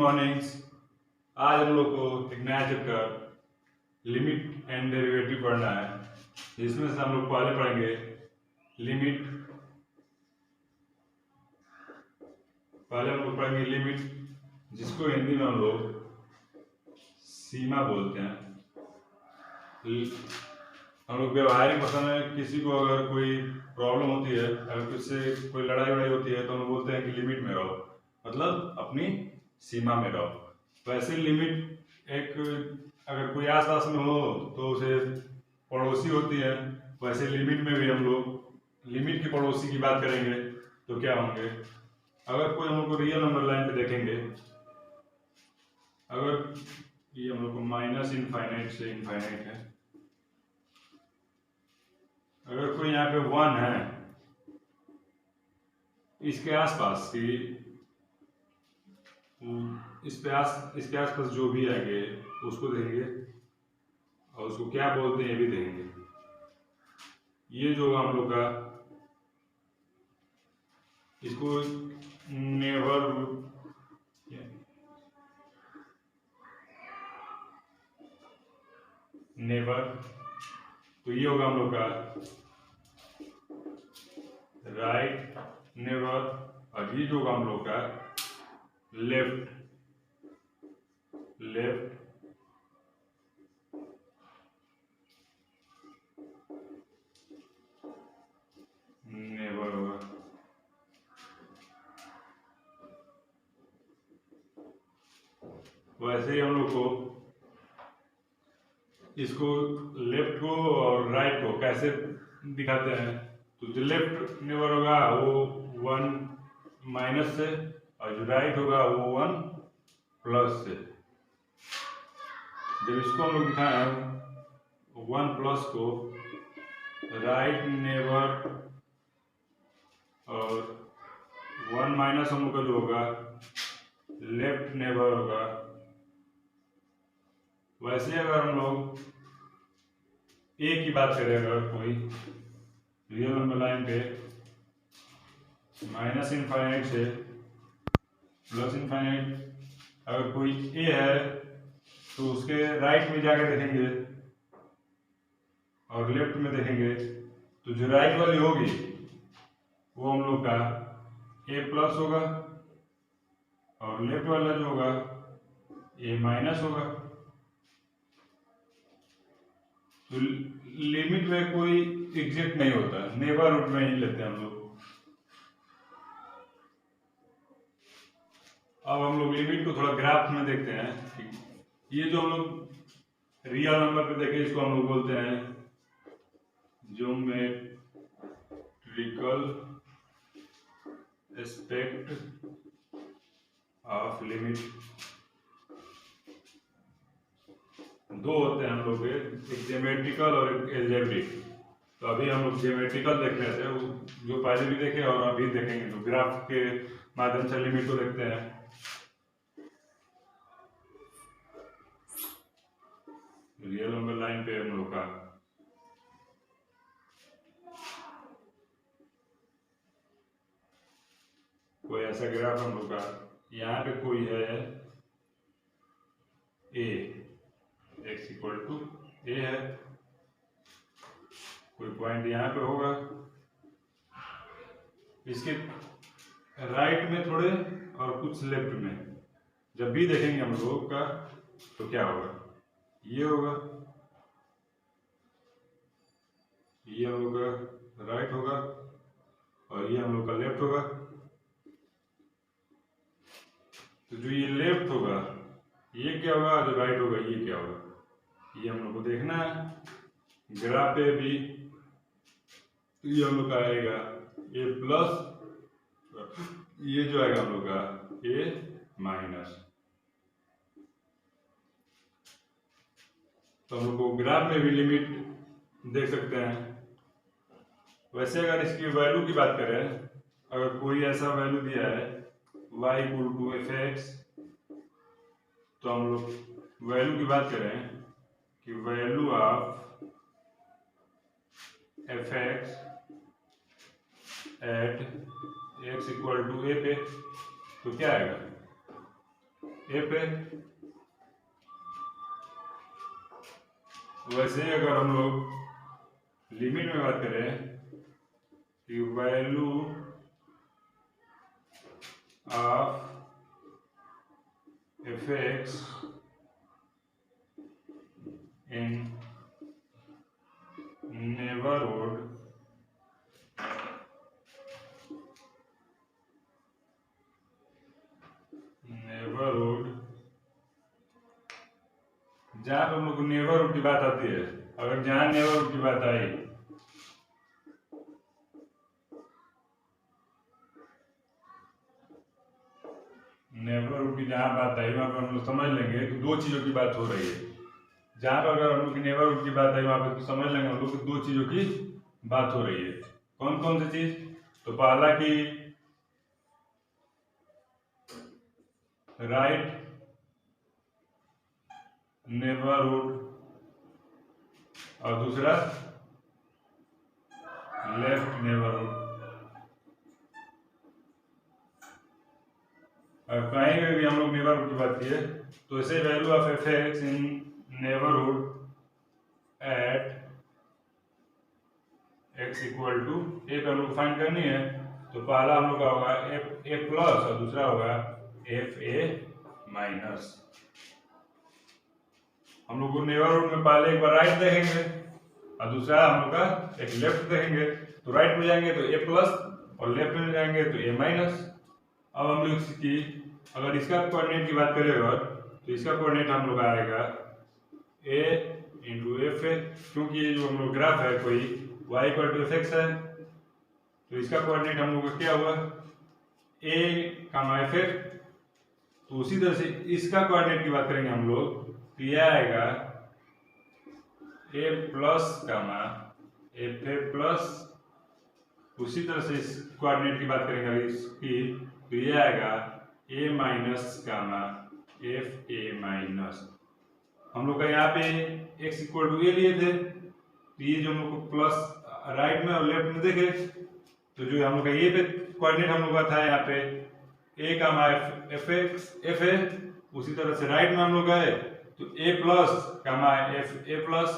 Mornings. आज हम लोग को एक नया चैप्टर लिमिट एंड डेरिवेटिव पढ़ना है, जिसमें से हम लोग पहले पढ़ेंगे लिमिट। पहले हम लोग पढ़ेंगे लिमिट, जिसको हिंदी में हम लोग सीमा बोलते हैं। हम लोग व्यवहारिक भाषा में किसी को अगर कोई प्रॉब्लम होती है, अगर किससे कोई लड़ाई वड़ाई होती है, तो हम लोग बोलते हैं कि लिमिट में रहो, मतलब अपनी सीमा में रहो। वैसे लिमिट एक अगर कोई आस पास में हो तो उसे पड़ोसी होती है, वैसे लिमिट में भी हम लोग लिमिट के पड़ोसी की बात करेंगे तो क्या होंगे। अगर कोई हम लोग को रियल नंबर लाइन पे देखेंगे, अगर ये हम लोग को माइनस इनफाइनाइट से इनफाइनाइट है, अगर कोई यहाँ पे 1 है, इसके आसपास की इसके आसपास जो भी आएंगे उसको देखेंगे और उसको क्या बोलते हैं ये भी देखेंगे। ये जो हम लोग का इसको नेवर तो ये होगा हम लोग का राइट नेवर, और ये जो होगा हम लोग का लेफ्ट नेवर होगा। वैसे ही हम लोग को इसको लेफ्ट को और राइट को कैसे दिखाते हैं, तो जो लेफ्ट नेवर होगा वो 1 माइनस से, और जो राइट होगा वो 1 प्लस से। जब इसको हम लोग दिखाएं 1 प्लस को राइट नेवर और 1 माइनस हम लोग का जो होगा लेफ्ट नेबर होगा। वैसे अगर हम लोग ए की बात करें, अगर कोई रियल नंबर लाइन पे माइनस इनफाइनाइट से प्लस इनफाइनाइट अगर कोई ए है, तो उसके राइट में जाकर देखेंगे और लेफ्ट में देखेंगे, तो जो राइट वाली होगी वो हम लोग का ए प्लस होगा, और लेफ्ट वाला जो होगा ए माइनस होगा। तो लिमिट में कोई एग्जैक्ट नहीं होता, नेबरहुड में ही लेते हैं हम लोग। अब हम लोग लिमिट को थोड़ा ग्राफ में देखते हैं। ये जो हम लोग रियल नंबर पे देखें, इसको हम लोग बोलते हैं ज्योमेट्रिकल एस्पेक्ट ऑफ लिमिट। दो होते हैं हम लोग के, एक ज्योमेट्रिकल और एक एल्जेब्रिक। तो अभी हम लोग ज्योमेट्रिकल देख रहे थे, जो पहले भी देखे और अभी देखेंगे, तो ग्राफ के माध्यम से लिमिट को देखते हैं। रियल नंबर लाइन पे हम लोग का कोई ऐसा ग्राफ हम लोग का, यहाँ पे कोई है ए, x इक्वल टू ए है, कोई पॉइंट यहाँ पे होगा, इसके राइट में थोड़े और कुछ लेफ्ट में। जब भी देखेंगे हम लोग का तो क्या होगा, ये होगा, ये हम लोग का राइट होगा और ये हम लोग का लेफ्ट होगा। तो जो ये लेफ्ट होगा ये क्या होगा, जो राइट होगा ये क्या होगा, ये हम लोग को देखना है ग्राफ पे भी। तो ये हम लोग का आएगा ए प्लस, ये जो आएगा हम लोग का ए माइनस। तो हम लोग को ग्राफ में भी लिमिट देख सकते हैं। वैसे अगर इसकी वैल्यू की बात करें, अगर कोई ऐसा वैल्यू दिया है y equal to f x, तो हम लोग वैल्यू की बात करें कि value of f x at x equal to a पे, तो क्या आएगा एफ है। वैसे ही अगर हम लोग लिमिट में बात करें कि value of f x in neighbourhood जहां पर हम लोग नेबरहुड की बात आती है, अगर जहां नेबरहुड की बात आई नेबरहुड की जहां बात आई वहां पर हम लोग समझ लेंगे कि दो चीजों की बात हो रही है। जहां पर अगर हम लोग की नेबरहुड की बात आई वहां पर समझ लेंगे हम लोग कि दो चीजों की बात हो रही है। कौन कौन सी चीज? तो पहला की राइट नेबरहुड और दूसरा लेफ्ट नेबरहुड। और कहीं पे भी हम लोग नेबरहुड की बात की है तो इसे value of f x in neighbourhood at x equal to a पे हम लोग फाइंड करनी है। तो पहला हम लोग का होगा एफ ए प्लस और दूसरा होगा एफ ए माइनस। हम लोग को नेबरहुड में पहले एक बार राइट देखेंगे और दूसरा हम लोग का एक लेफ्ट देखेंगे। तो राइट में जाएंगे तो ए प्लस और लेफ्ट में जाएंगे तो ए माइनस। अब हम लोग इसकी अगर इसका कोऑर्डिनेट की बात करें अगर तो इसका कोऑर्डिनेट हम लोग आएगा ए इंटू एफ ए, क्योंकि ये जो हम लोग ग्राफ है कोई y equal to f x है तो इसका कोऑर्डिनेट हम लोग का क्या हुआ ए कामा एफ एक्स। तो उसी तरह से इसका कोऑर्डिनेट की बात करेंगे हम लोग तो यह आएगा a plus comma f a plus. उसी तरह से इस कोऑर्डिनेट की बात करेंगे इसकी तो यह आएगा a minus comma f a minus. हम लोग का यहाँ पे x इक्वल टू ए लिए थे तो ये जो हम लोग को प्लस राइट में और लेफ्ट में देखे तो जो हम लोग का ये पे कोऑर्डिनेट हम लोग का था यहाँ पे a comma f x f a. उसी तरह से राइट में हम लोग गए तो a plus comma f a plus.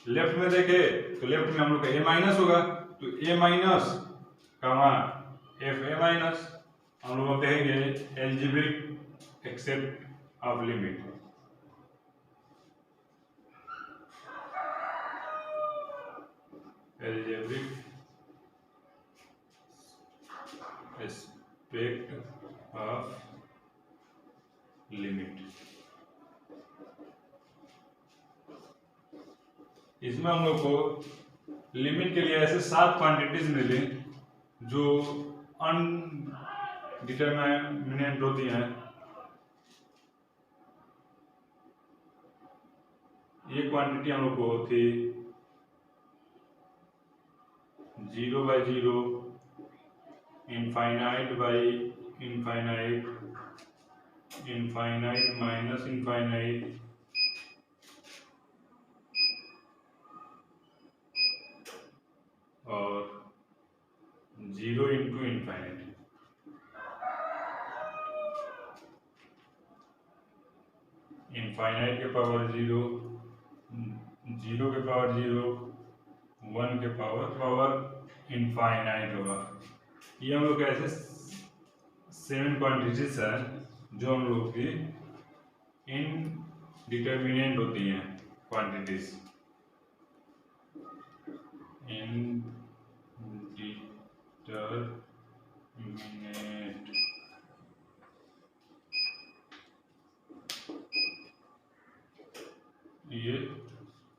Left में देखे तो लेफ्ट में हम लोग का ए माइनस होगा तो a minus comma f a minus. हम लोग कहेंगे algebraic except of limit. Algebraic aspect of limit. इसमें हम लोग को लिमिट के लिए ऐसे 7 क्वांटिटीज मिली जो अनडिटरमिनेट होती हैं। ये क्वांटिटी हम लोग को थी 0/0, infinite by infinite, infinite minus infinite, और 0 इंटू इनफाइनाइट। इनफाइनाइट के पावर 0, 0 के पावर 0, 1 के पावर इनफाइनाइट होगा। ये हम लोग ऐसे 7 क्वांटिटीज है जो हम लोग की इनडिटरमिनेट होती हैं क्वांटिटीज। इनडिटरमिनेट ये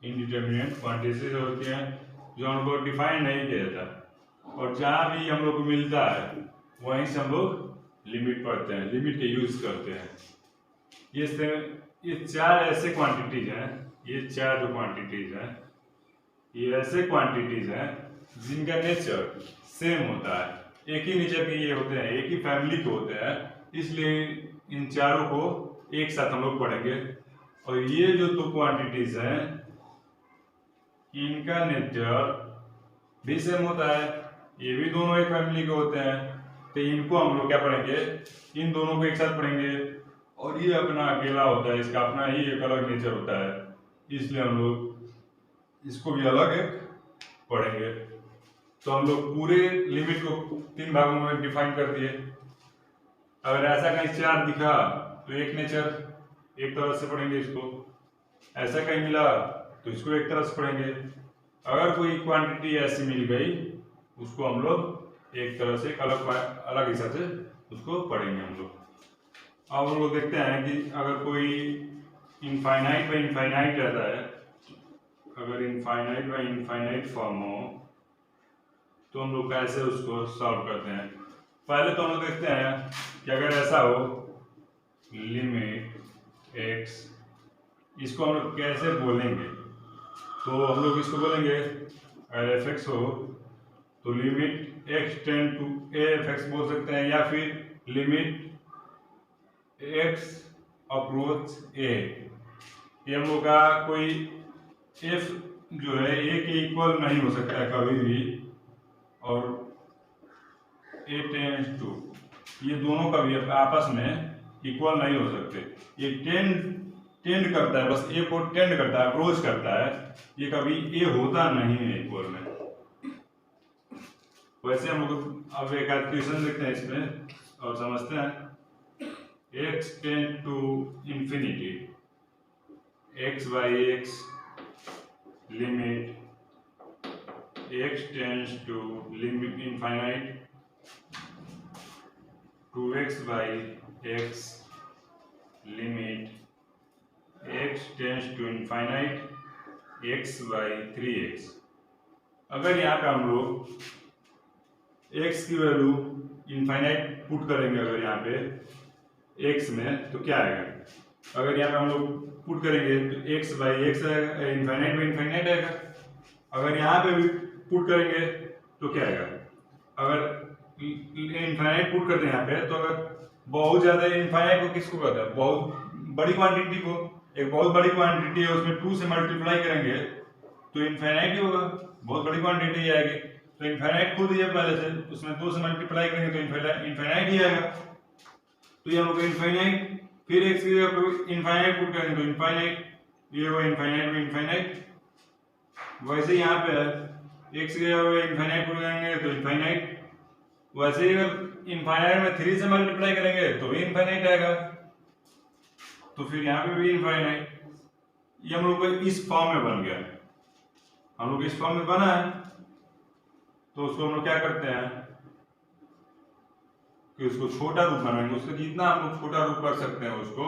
इनडिटरमिनेट क्वांटिटीज होती हैं जो हम लोग डिफाइन नहीं किया जाता और जहाँ भी हम लोग को मिलता है वहीं से हम लोग लिमिट पढ़ते हैं, लिमिट के यूज करते हैं। ये 4 ऐसे क्वांटिटीज हैं, ये 4 जो क्वांटिटीज हैं ये ऐसे क्वांटिटीज हैं जिनका नेचर सेम होता है। एक ही नेचर के ये होते हैं, एक ही फैमिली के होते हैं, इसलिए इन चारों को एक साथ हम लोग पढ़ेंगे। और ये जो 2 क्वांटिटीज हैं इनका नेचर भी सेम होता है, ये भी दोनों एक फैमिली के होते हैं। तो इनको हम लोग क्या पढ़ेंगे, इन दोनों को एक साथ पढ़ेंगे और ये अपना अकेला होता है, इसका अपना ही एक अलग नेचर होता है, इसलिए हम लोग इसको भी अलग एक पढ़ेंगे। तो हम लोग पूरे लिमिट को 3 भागों में डिफाइन कर दिए। अगर ऐसा कहीं 4 दिखा तो एक नेचर एक तरह से पढ़ेंगे इसको, ऐसा कहीं मिला तो इसको एक तरह से पढ़ेंगे। अगर कोई क्वांटिटी ऐसी मिल गई उसको हम लोग एक तरह से अलग हिसाब से उसको पढ़ेंगे हम लोग। अब हम लोग देखते हैं कि अगर कोई इनफाइनाइट बाई इनफाइनाइट रहता है, अगर इनफाइनाइट बाई इनफाइनाइट फॉर्म हो तो हम लोग कैसे उसको सॉल्व करते हैं। पहले तो हम लोग देखते हैं कि अगर ऐसा हो लिमिट एक्स, इसको हम लोग कैसे बोलेंगे। तो हम लोग इसको बोलेंगे अगर एफ एक्स हो तो limit x tend to a f x बोल सकते हैं, या फिर लिमिट एक्स अप्रोच ए। ये हम लोग का कोई एफ जो है ए के इक्वल नहीं हो सकता है कभी भी, और ए टेंड्स टू, ये दोनों कभी आपस में इक्वल नहीं हो सकते। ये टेंड करता है, बस ए को टेंड करता है, अप्रोच करता है, ये कभी ए होता नहीं है इक्वल में। वैसे हम लोग अब एक क्वेश्चन देखते हैं इसमें और समझते हैं। X tend to infinity x by x limit x tends to limit infinite 2x by x limit x tends to infinite x by 3x। अगर यहाँ पे हम लोग x की वैल्यू इनफाइनाइट पुट करेंगे अगर यहाँ पे x में तो क्या आएगा। अगर यहाँ पे हम लोग पुट करेंगे तो x बाई एक्स आएगा, इनफाइनाइट बाई इनफाइनाइट आएगा। अगर यहाँ पे भी पुट करेंगे तो क्या आएगा। अगर इनफाइनाइट पुट करते हैं यहाँ पे तो अगर बहुत ज्यादा इनफाइनाइट को किसको कहते हैं, बहुत बड़ी क्वांटिटी को, एक बहुत बड़ी क्वांटिटी है उसमें 2 से मल्टीप्लाई करेंगे तो इनफाइनाइट ही होगा, बहुत बड़ी क्वांटिटी आएगी। तो इनफाइनाइट खुद ही है पहले से, उसमें 2 से मल्टीप्लाई करेंगे तो इनफाइनाइट ही आएगा। तो ये हम लोग इनफाइनाइट, फिर एक इनफाइनाइट पुट करेंगे तो इनफाइनाइट, ये हुआ इनफाइनाइट में इनफाइनाइट। वैसे यहाँ पे एक्स के इनफाइनाइट पुट करेंगे तो इनफाइनाइट, वैसे ही अगर इनफाइनाइट में 3 से मल्टीप्लाई करेंगे तो भी इनफाइनाइट आएगा, तो फिर यहाँ पे भी इनफाइनाइट। ये हम लोग को इस फॉर्म में बन गया, हम लोग इस फॉर्म में बना है। तो उसको हम लोग क्या करते हैं कि उसको छोटा रूप बनाएंगे, उसका जितना हम लोग छोटा रूप कर सकते हैं उसको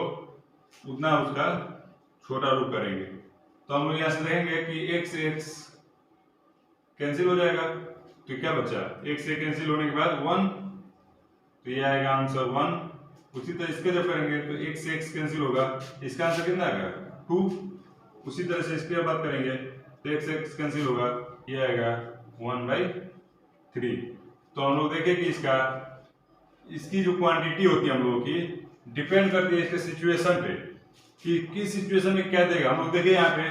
उतना उसका छोटा रूप करेंगे। तो हम लोग यहाँ से देखेंगे कि एक्स एक्स कैंसिल हो जाएगा, तो क्या बचा, एक से कैंसिल होने के बाद 1, तो ये आएगा आंसर 1। उसी तरह इसके जब करेंगे तो एक से एक्स कैंसिल होगा, इसका आंसर कितना आएगा 2। उसी तरह से इसके बात करेंगे तो एक से एक्स कैंसिल होगा, ये आएगा 1/3। तो हम लोग देखें कि इसकी जो क्वांटिटी होती है हम लोगों की डिपेंड करती है इसके सिचुएशन पे कि किस सिचुएशन में क्या देगा। हम लोग देखें यहाँ पे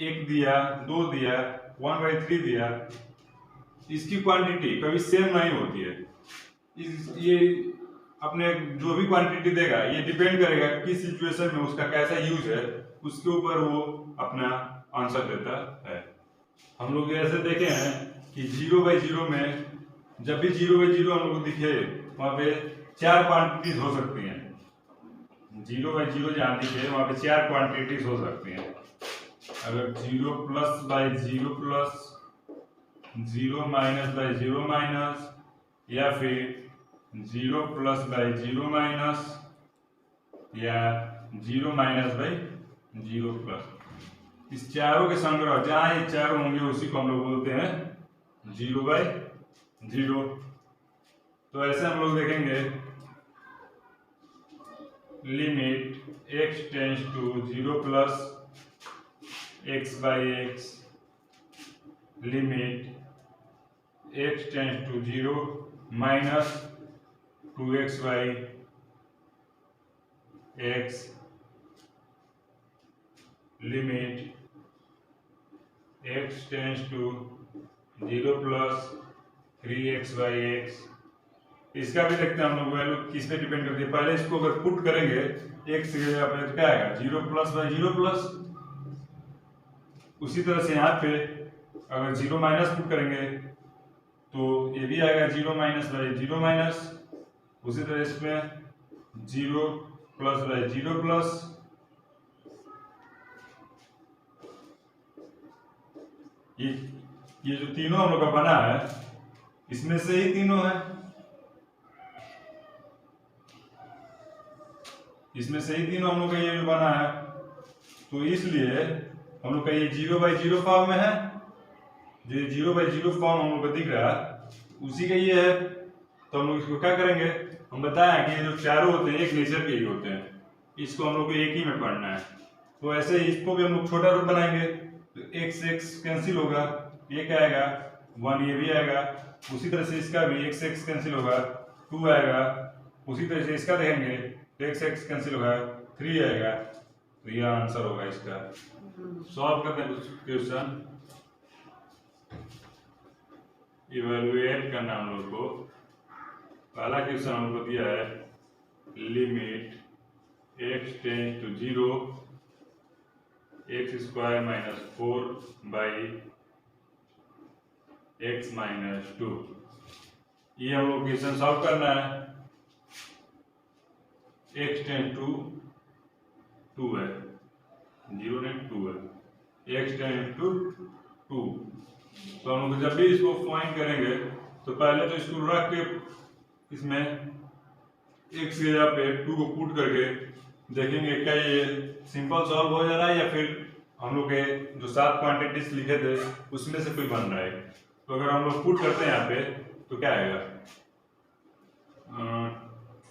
1 दिया, 2 दिया, 1/3 दिया, इसकी क्वांटिटी कभी सेम नहीं होती है। ये अपने जो भी क्वांटिटी देगा ये डिपेंड करेगा किस सिचुएशन में उसका कैसा यूज है, उसके ऊपर वो अपना आंसर देता है। हम लोग ऐसे देखे हैं कि 0/0 में जब भी 0/0 हम लोग दिखे वहां पे 4 क्वांटिटीज हो सकती हैं। 0/0 जहाँ दिखे वहां पे 4 क्वांटिटीज हो सकती हैं। अगर 0+/0 प्लस, 0-/0 माइनस, या फिर 0+/0 माइनस, या 0-/0 प्लस। इस चारों के संग्रह जहाँ ये चारों होंगे उसी को हम लोग बोलते हैं 0/0। तो ऐसे हम लोग देखेंगे limit x tends to 0 plus x/x limit x tends to 0 minus 2x/x limit x tends to 0 plus 3x/x इसका भी देखते हैं हम लोग वैल्यू किस पे डिपेंड करती है। पहले इसको अगर पुट करेंगे x की जगह पे तो क्या आएगा 0 प्लस बाई 0 प्लस। उसी तरह से यहाँ पे अगर 0 माइनस पुट करेंगे तो ये भी आएगा 0 माइनस बाई 0 माइनस। उसी तरह इसमें 0 प्लस बाई 0 प्लस। ये जो तीनों हम लोग का बना है इसमें से ही तीनों है, इसमें से ही तीनों हम लोग का ये जो बना है, तो इसलिए हम लोग का ये 0 बाई 0 फॉर्म में है। जो 0 बाई 0 फॉर्म हम लोग को दिख रहा है उसी का ये है। तो हम लोग इसको क्या करेंगे, हम बताएं कि ये जो चारों होते हैं एक नेचर के ही होते हैं, इसको हम लोग को एक ही में पढ़ना है। तो ऐसे ही इसको भी हम लोग छोटा रूप बनाएंगे तो x x कैंसिल होगा, ये क्या आएगा 1, ये भी आएगा। उसी तरह से इसका भी x x कैंसिल होगा 2 आएगा। उसी तरह से इसका देखेंगे तो x x कैंसिल होगा 3 आएगा। तो यह आंसर होगा इसका। सॉल्व करते हैं कुछ क्वेश्चन, इवेलुएट करना हम लोग को। पहला क्वेश्चन हम लोग को दिया है limit x tends to 0 x square minus 4 by x minus 2। ये हम लोग क्वेश्चन सॉल्व करना है। x टेंस टू 2 है, 0 नहीं 2 है, x टेंस टू 2। तो हम लोग जब भी इसको फाइंड करेंगे तो पहले तो इसको रख के इसमें x की जगह पे 2 को पुट करके देखेंगे क्या ये सिंपल सॉल्व हो जा रहा है या फिर हम लोग के जो 7 क्वांटिटीज लिखे थे उसमें से कोई बन रहा है। तो अगर हम लोग पुट करते हैं यहाँ पे तो क्या आएगा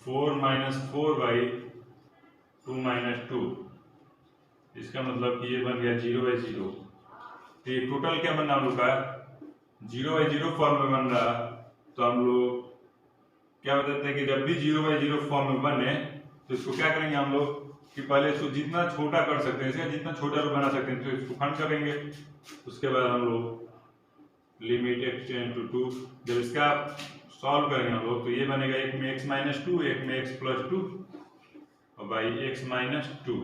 4 माइनस 4 बाई 2 माइनस 2। इसका मतलब कि ये बन गया 0 बाई 0। तो ये टोटल क्या बनना हम लोग का 0 बाई 0 फॉर्म में बन रहा। तो हम लोग क्या बताते हैं कि जब भी 0 बाई 0 फॉर्म में बने तो इसको क्या करेंगे हम लोग कि पहले इसको जितना छोटा कर सकते हैं, इसका जितना छोटा रूप बना सकते हैं तो इसको खंड करेंगे। उसके बाद हम लोग लिमिट x टेंड टू 2 जब इसका सॉल्व करेंगे हम लोग तो ये बनेगा एक में x माइनस 2, एक में x प्लस 2 और बाई x माइनस 2।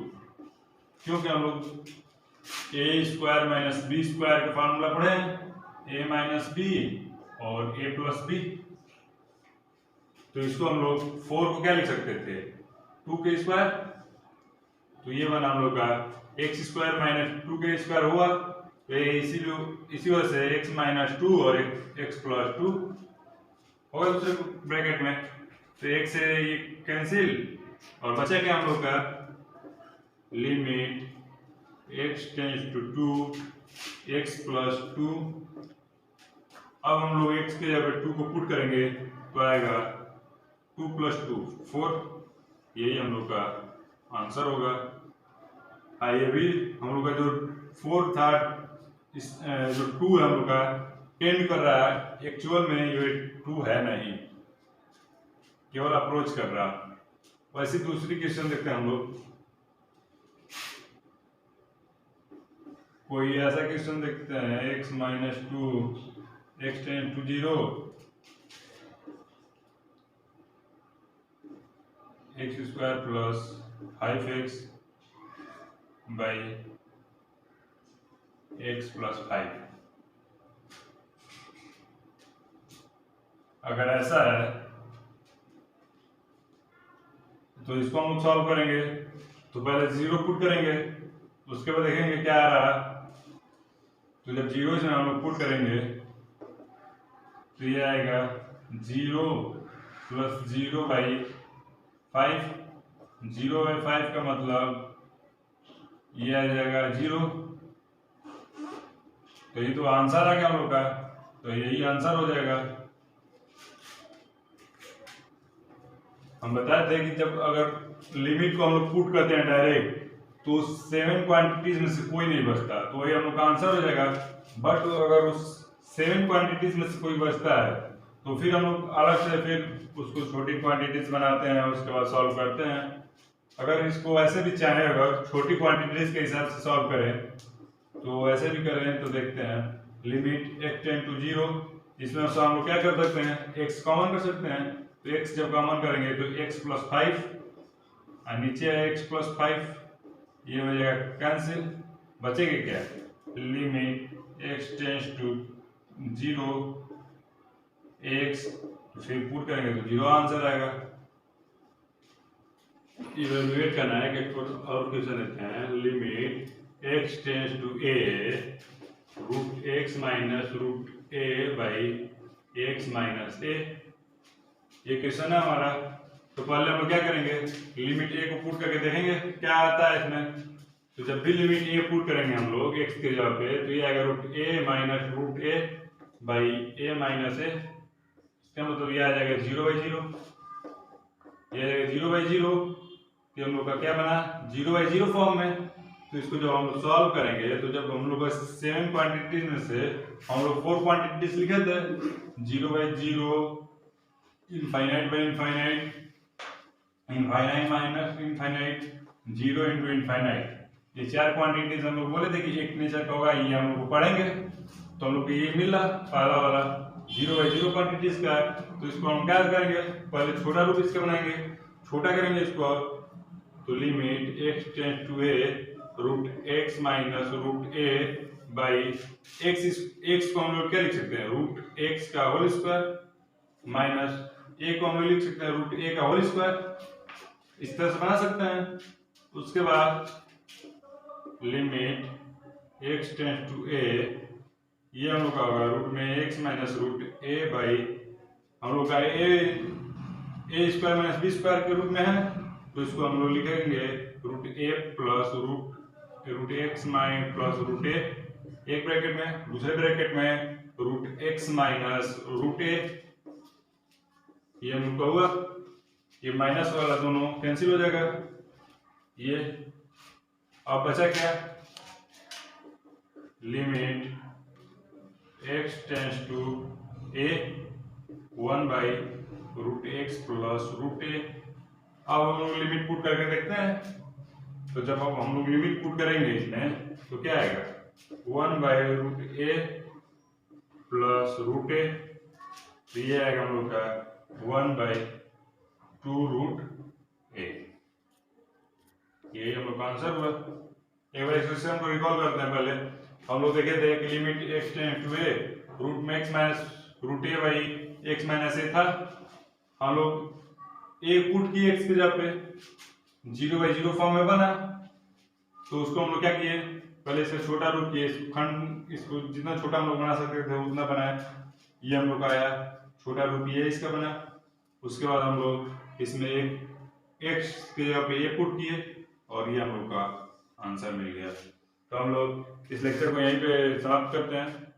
क्योंकि हम लोग a square minus b square का फार्मूला पढ़े हैं, a माइनस बी और a प्लस बी। तो इसको हम लोग 4 को क्या लिख सकते थे 2 के स्क्वायर। तो ये बना हम लोग का x स्क्वायर माइनस 2 के स्क्वायर हुआ। तो इसी वजह से x माइनस 2 और x प्लस 2 होगा दूसरे ब्रैकेट में। तो x से ये कैंसिल और बचा क्या हम लोग का limit x tends to 2 x plus 2। अब हम लोग x के जगह 2 को पुट करेंगे तो आएगा 2 प्लस 2 4। यही हम लोग का आंसर होगा। ये भी हम लोग का जो 4 था जो 2 है हम लोग का टेंड कर रहा है, एक्चुअल में ये 2 है नहीं, केवल अप्रोच कर रहा। वैसे दूसरी क्वेश्चन देखते हैं हम लोग। कोई ऐसा क्वेश्चन देखते हैं x minus 2 x tend to 0 x square plus 5x by x plus 5। अगर ऐसा है तो इसको हम लोग सॉल्व करेंगे। तो पहले 0 पुट करेंगे, उसके बाद देखेंगे क्या आ रहा। तो जब 0 से हम लोग पुट करेंगे तो ये आएगा 0 प्लस 0 बाई 5। 0 बाई 5 का मतलब ये आ जाएगा 0। तो ये तो आंसर आ गया हम लोग का, तो यही आंसर हो जाएगा। हम बताए थे कि जब अगर लिमिट को हम लोग पुट करते हैं डायरेक्ट तो 7 क्वांटिटीज में से कोई नहीं बचता, तो वही हम लोग का आंसर हो जाएगा। बट अगर उस 7 क्वांटिटीज में से कोई बचता है तो फिर हम लोग अलग से फिर उसको छोटी क्वांटिटीज बनाते हैं, उसके बाद सॉल्व करते हैं। अगर इसको ऐसे भी चाहे अगर छोटी क्वांटिटीज के हिसाब से सॉल्व करें तो ऐसे भी करें। तो देखते हैं लिमिट x टेंड टू 0, इसमें से हम लोग क्या कर सकते हैं x कॉमन कर सकते हैं तो x जब कॉमन करेंगे तो x प्लस 5 और नीचे है x प्लस 5, ये हो जाएगा कैंसिल, बचेगा क्या, limit x tends to 0 x, तो फिर पुट करेंगे तो 0 आंसर आएगा। इवेलुएट करना है कि और क्वेश्चन लेते हैं, limit x tends to a root x minus root a by x minus a, ये क्वेश्चन है हमारा। तो पहले हम लोग क्या करेंगे, लिमिट a को पुट करके देखेंगे क्या आता है इसमें। तो जब भी लिमिट a पुट करेंगे हम लोग x के जगह पे, तो ये आएगा root a minus root a by a minus a, इसका मतलब ये आ जाएगा 0/0, ये आएगा 0/0। तो हम लोग का क्या बना 0/0 फॉर्म में। तो इसको जब हम लोग सॉल्व करेंगे, तो जब हम लोग 7 क्वांटिटीज में से हम लोग 4 क्वांटिटीज लिखे थे, 0/0, infinite by infinite, infinite minus infinite, 0 into infinite, ये 4 क्वांटिटीज हम लोग बोले थे कि एक नेचर का होगा, ये हम लोग पढ़ेंगे। तो हम लोग को ये मिल रहा पहला वाला 0/0 क्वांटिटीज का है। तो इसको हम क्या करेंगे, पहले छोटा रूप इसका बनाएंगे, छोटा करेंगे इसको। तो limit x tends to a root x minus root a by x को हम लोग क्या लिख सकते हैं, रूट x का होल स्क्वायर माइनस a को हम लोग लिख सकते हैं रूट a का होल स्क्वायर, इस तरह से बना सकते हैं। उसके बाद limit x tends to a, ये हम लोग का होगा रूट में x minus root a by, हम लोग का a square minus b square के रूप में है, तो इसको हम लोग लिखेंगे root a plus root x minus plus root a, एक ब्रैकेट में, दूसरे ब्रैकेट में root x minus root a, ये हम लोग का हुआ, ये माइनस वाला दोनों कैंसिल हो जाएगा ये। अब बचा क्या, limit x tends to a 1/√x plus root a। अब हम लोग लिमिट पुट करके देखते हैं। तो जब अब हम लोग लिमिट पुट करेंगे इसमें, तो क्या आएगा 1/√a प्लस रूट a, तो ये आएगा हम लोग का 1/2√a, ये हम लोग का आंसर हुआ। एक बार इस सिस्टम को रिकॉल करते हैं। पहले हम लोग देखे थे कि limit x tends to a root में x minus root a by x minus a था, हम लोग a पुट किए x की जगह पे, 0/0 फॉर्म में बना। तो उसको हम लोग क्या किए, पहले इसका छोटा रूप किए, खंड इसको जितना छोटा हम लोग बना सकते थे उतना बनाए, ये हम लोग का आया छोटा रूप, ये इसका बना। उसके बाद हम लोग इसमें एक x की जगह पे a पुट किए और ये हम लोग का आंसर मिल गया। तो हम लोग इस लेक्चर को यहीं पे समाप्त करते हैं।